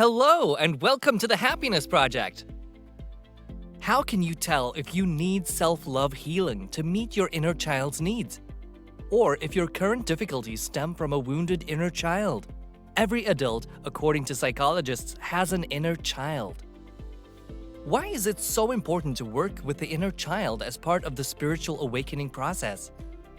Hello, and welcome to the Happiness Project. How can you tell if you need self-love healing to meet your inner child's needs? Or if your current difficulties stem from a wounded inner child? Every adult, according to psychologists, has an inner child. Why is it so important to work with the inner child as part of the spiritual awakening process?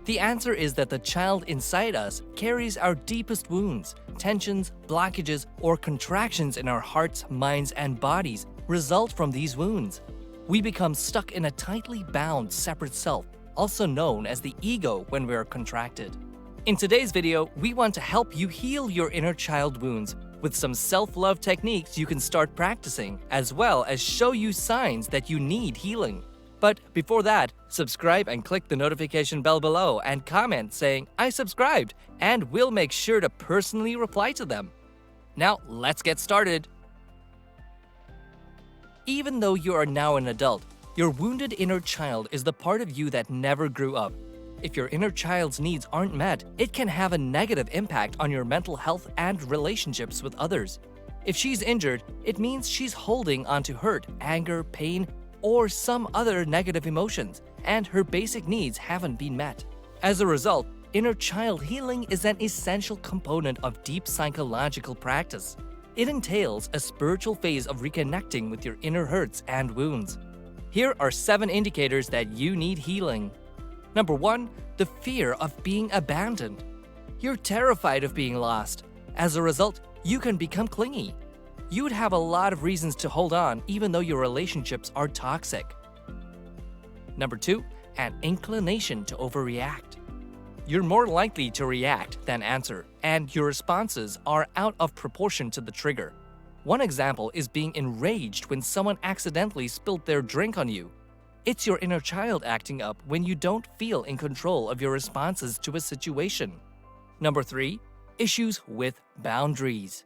The answer is that the child inside us carries our deepest wounds, tensions, blockages, or contractions in our hearts, minds, and bodies result from these wounds. We become stuck in a tightly bound separate self, also known as the ego when we are contracted. In today's video, we want to help you heal your inner child wounds with some self-love techniques you can start practicing, as well as show you signs that you need healing. But before that, subscribe and click the notification bell below and comment saying, "I subscribed," and we'll make sure to personally reply to them. Now, let's get started. Even though you are now an adult, your wounded inner child is the part of you that never grew up. If your inner child's needs aren't met, it can have a negative impact on your mental health and relationships with others. If she's injured, it means she's holding onto hurt, anger, pain, or some other negative emotions, and her basic needs haven't been met. As a result, inner child healing is an essential component of deep psychological practice. It entails a spiritual phase of reconnecting with your inner hurts and wounds. Here are 7 indicators that you need healing. Number 1, the fear of being abandoned. You're terrified of being lost. As a result, you can become clingy. You would have a lot of reasons to hold on even though your relationships are toxic. Number 2, an inclination to overreact. You're more likely to react than answer, and your responses are out of proportion to the trigger. One example is being enraged when someone accidentally spilled their drink on you. It's your inner child acting up when you don't feel in control of your responses to a situation. Number 3, issues with boundaries.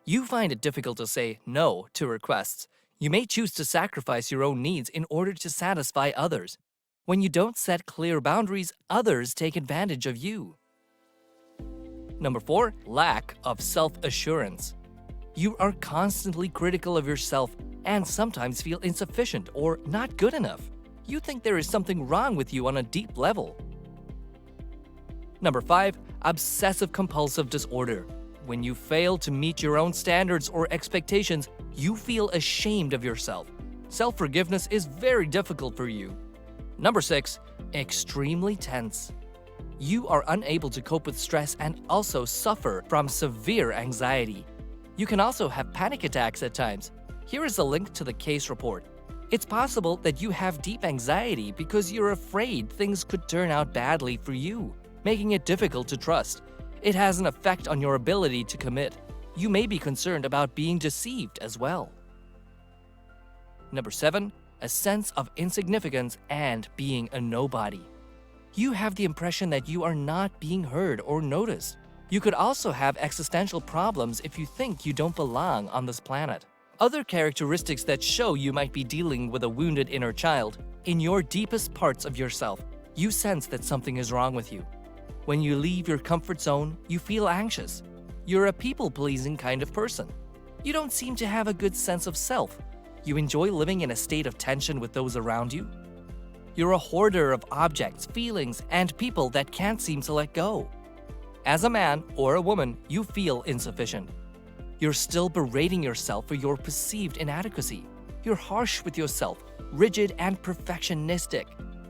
You find it difficult to say no to requests. You may choose to sacrifice your own needs in order to satisfy others. When you don't set clear boundaries, others take advantage of you. Number 4, lack of self-assurance. You are constantly critical of yourself and sometimes feel insufficient or not good enough. You think there is something wrong with you on a deep level. Number 5, obsessive-compulsive disorder. When you fail to meet your own standards or expectations, you feel ashamed of yourself. Self-forgiveness is very difficult for you. Number 6, extremely tense. You are unable to cope with stress and also suffer from severe anxiety. You can also have panic attacks at times. Here is a link to the case report. It's possible that you have deep anxiety because you're afraid things could turn out badly for you, making it difficult to trust. It has an effect on your ability to commit. You may be concerned about being deceived as well. Number 7, a sense of insignificance and being a nobody. You have the impression that you are not being heard or noticed. You could also have existential problems if you think you don't belong on this planet. Other characteristics that show you might be dealing with a wounded inner child: in your deepest parts of yourself, you sense that something is wrong with you. When you leave your comfort zone, you feel anxious. You're a people-pleasing kind of person. You don't seem to have a good sense of self. You enjoy living in a state of tension with those around you. You're a hoarder of objects, feelings, and people that can't seem to let go. As a man or a woman, you feel insufficient. You're still berating yourself for your perceived inadequacy. You're harsh with yourself, rigid and perfectionistic.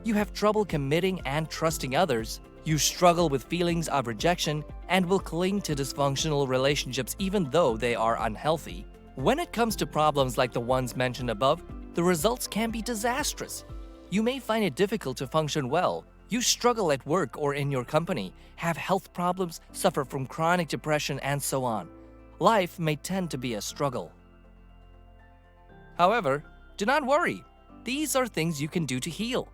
You have trouble committing and trusting others. You struggle with feelings of rejection and will cling to dysfunctional relationships even though they are unhealthy. When it comes to problems like the ones mentioned above, the results can be disastrous. You may find it difficult to function well. You struggle at work or in your company, have health problems, suffer from chronic depression, and so on. Life may tend to be a struggle. However, do not worry. These are things you can do to heal.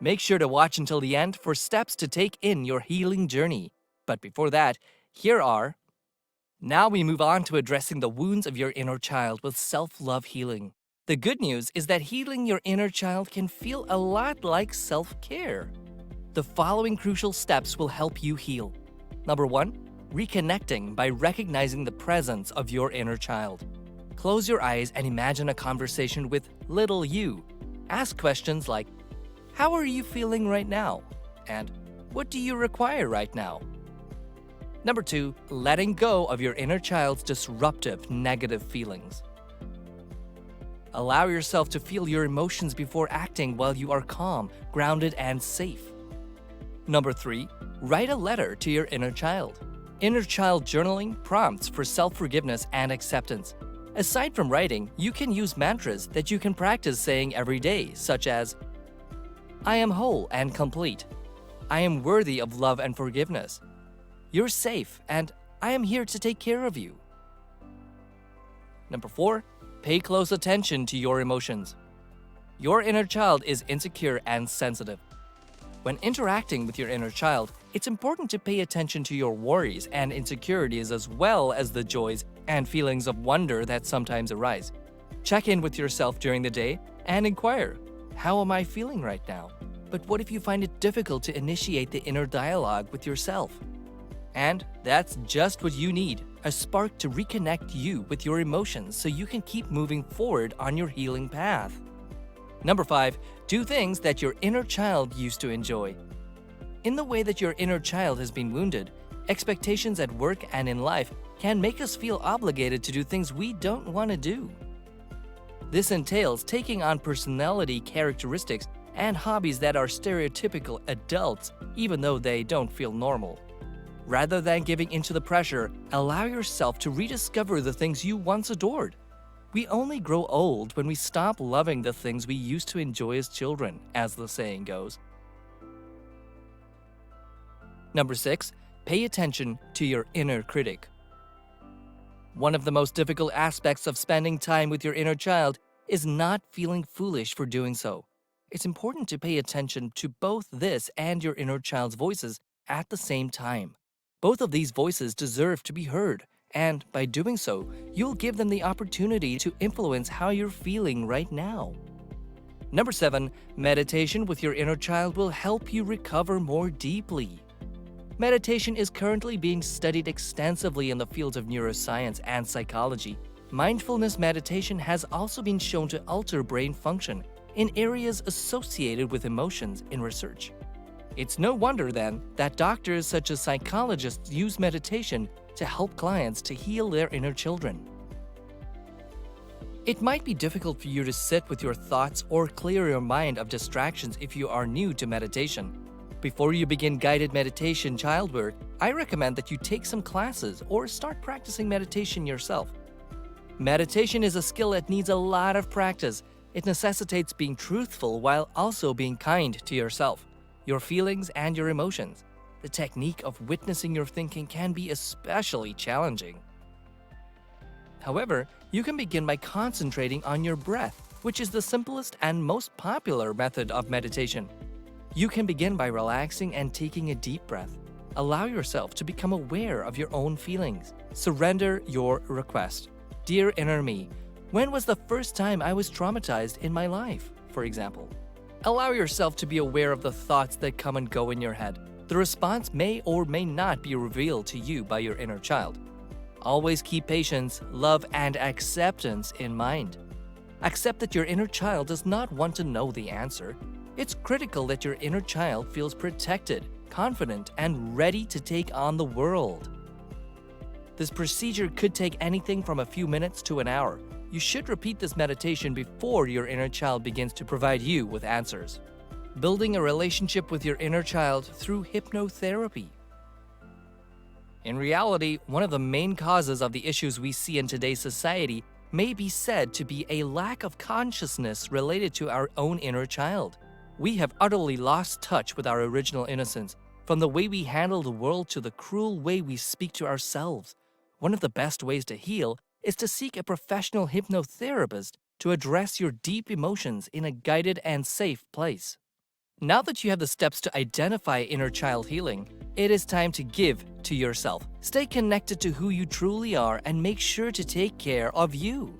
Make sure to watch until the end for steps to take in your healing journey. But before that, here are... Now we move on to addressing the wounds of your inner child with self-love healing. The good news is that healing your inner child can feel a lot like self-care. The following crucial steps will help you heal. Number 1, reconnecting by recognizing the presence of your inner child. Close your eyes and imagine a conversation with little you. Ask questions like, how are you feeling right now? And what do you require right now? Number 2, letting go of your inner child's disruptive, negative feelings. Allow yourself to feel your emotions before acting while you are calm, grounded, and safe. Number 3, write a letter to your inner child. Inner child journaling prompts for self-forgiveness and acceptance. Aside from writing, you can use mantras that you can practice saying every day, such as, I am whole and complete. I am worthy of love and forgiveness. You're safe, and I am here to take care of you. Number 4, pay close attention to your emotions. Your inner child is insecure and sensitive. When interacting with your inner child, it's important to pay attention to your worries and insecurities as well as the joys and feelings of wonder that sometimes arise. Check in with yourself during the day and inquire, how am I feeling right now? But what if you find it difficult to initiate the inner dialogue with yourself? And that's just what you need, a spark to reconnect you with your emotions so you can keep moving forward on your healing path. Number 5, do things that your inner child used to enjoy. In the way that your inner child has been wounded, expectations at work and in life can make us feel obligated to do things we don't want to do. This entails taking on personality characteristics and hobbies that are stereotypical adults, even though they don't feel normal. Rather than giving into the pressure, allow yourself to rediscover the things you once adored. We only grow old when we stop loving the things we used to enjoy as children, as the saying goes. Number 6, pay attention to your inner critic. One of the most difficult aspects of spending time with your inner child is not feeling foolish for doing so. It's important to pay attention to both this and your inner child's voices at the same time. Both of these voices deserve to be heard, and by doing so, you'll give them the opportunity to influence how you're feeling right now. Number 7, meditation with your inner child will help you recover more deeply. Meditation is currently being studied extensively in the fields of neuroscience and psychology. Mindfulness meditation has also been shown to alter brain function in areas associated with emotions in research. It's no wonder then that doctors such as psychologists use meditation to help clients to heal their inner children. It might be difficult for you to sit with your thoughts or clear your mind of distractions if you are new to meditation. Before you begin guided meditation child work, I recommend that you take some classes or start practicing meditation yourself. Meditation is a skill that needs a lot of practice. It necessitates being truthful while also being kind to yourself, your feelings, and your emotions. The technique of witnessing your thinking can be especially challenging. However, you can begin by concentrating on your breath, which is the simplest and most popular method of meditation. You can begin by relaxing and taking a deep breath. Allow yourself to become aware of your own feelings. Surrender your request. Dear inner me, when was the first time I was traumatized in my life, for example? Allow yourself to be aware of the thoughts that come and go in your head. The response may or may not be revealed to you by your inner child. Always keep patience, love, and acceptance in mind. Accept that your inner child does not want to know the answer. It's critical that your inner child feels protected, confident, and ready to take on the world. This procedure could take anything from a few minutes to an hour. You should repeat this meditation before your inner child begins to provide you with answers. Building a relationship with your inner child through hypnotherapy. In reality, one of the main causes of the issues we see in today's society may be said to be a lack of consciousness related to our own inner child. We have utterly lost touch with our original innocence, from the way we handle the world to the cruel way we speak to ourselves. One of the best ways to heal is to seek a professional hypnotherapist to address your deep emotions in a guided and safe place. Now that you have the steps to identify inner child healing, it is time to give to yourself. Stay connected to who you truly are and make sure to take care of you.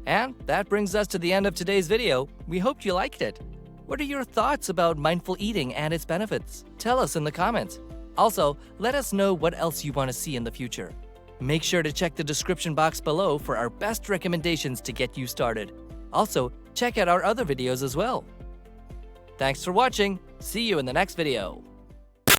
And that brings us to the end of today's video. We hope you liked it. What are your thoughts about mindful eating and its benefits? Tell us in the comments. Also, let us know what else you want to see in the future. Make sure to check the description box below for our best recommendations to get you started. Also, check out our other videos as well. Thanks for watching. See you in the next video.